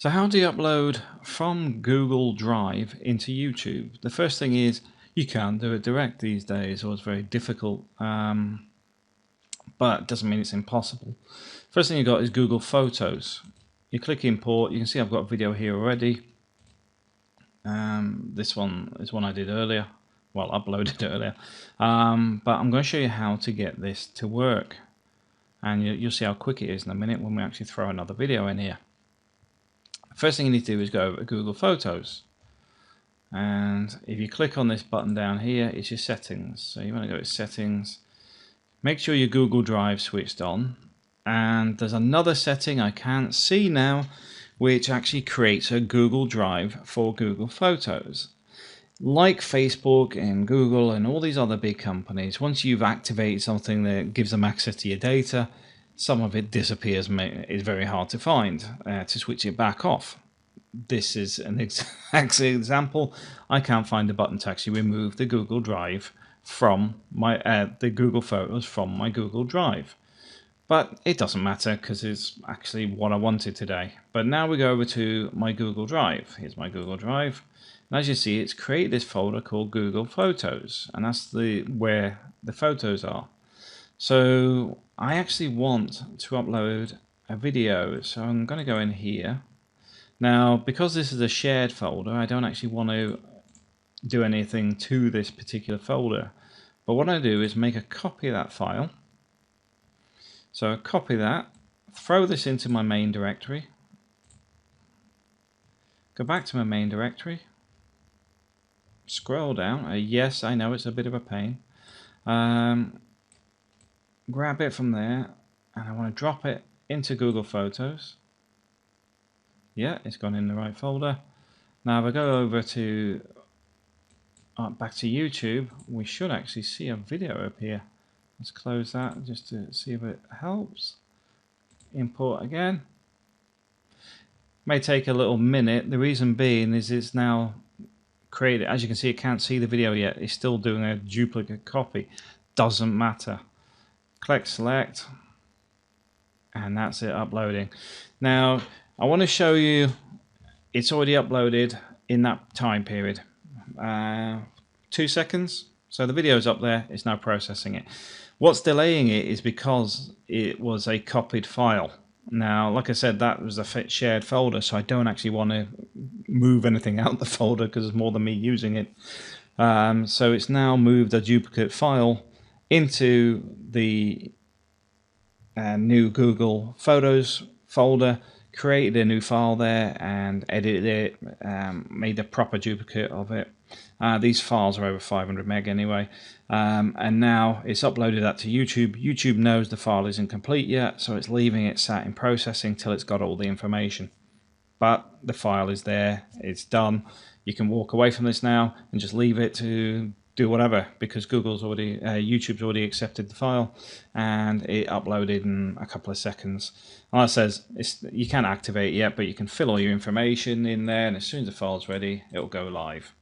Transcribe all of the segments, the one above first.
So how do you upload from Google Drive into YouTube? The first thing is you can't do it direct these days, or it's very difficult, but it doesn't mean it's impossible. First thing you got is Google Photos. You click import, you can see I've got a video here already. This one is one I did earlier, well, uploaded earlier, but I'm going to show you how to get this to work, and you'll see how quick it is in a minute when we actually throw another video in here. First thing you need to do is go over to Google Photos, and if you click on this button down here, it's your settings. So you want to go to settings, make sure your Google Drive switched on, and there's another setting I can't see now which actually creates a Google Drive for Google Photos. Like Facebook and Google and all these other big companies, once you've activated something that gives them access to your data, some of it disappears. It's very hard to find to switch it back off. This is an exact example. I can't find the button to actually remove the Google Drive from my the Google Photos from my Google Drive, but it doesn't matter because it's actually what I wanted today. But now we go over to my Google Drive. Here's my Google Drive, and as you see, it's created this folder called Google Photos, and that's where the photos are. So I actually want to upload a video, so I'm going to go in here. Now, because this is a shared folder, I don't actually want to do anything to this particular folder. But what I do is make a copy of that file. So I copy that, throw this into my main directory, go back to my main directory, scroll down. Yes, I know it's a bit of a pain. Grab it from there, and I want to drop it into Google Photos. Yeah, it's gone in the right folder. Now if I go over to back to YouTube, we should actually see a video up here. Let's close that just to see if it helps. Import again. May take a little minute. The reason being is it's now created. As you can see, it can't see the video yet. It's still doing a duplicate copy. Doesn't matter. Click select, and that's it, uploading. Now I want to show you it's already uploaded in that time period, 2 seconds. So the video is up there, it's now processing it. What's delaying it is because it was a copied file. Now, like I said, that was a shared folder, so I don't actually want to move anything out the folder because it's more than me using it. So it's now moved a duplicate file into the new Google Photos folder, created a new file there and edited it, made a proper duplicate of it. These files are over 500 meg anyway, and now it's uploaded that to YouTube. YouTube knows the file isn't complete yet, so it's leaving it sat in processing till it's got all the information. But the file is there, it's done. You can walk away from this now and just leave it to do whatever, because YouTube's already accepted the file and it uploaded in a couple of seconds. And it says you can't activate it yet, but you can fill all your information in there, and as soon as the file's ready, it'll go live.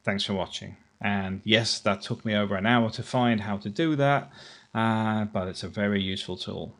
Thanks for watching. And yes, that took me over an hour to find how to do that, but it's a very useful tool.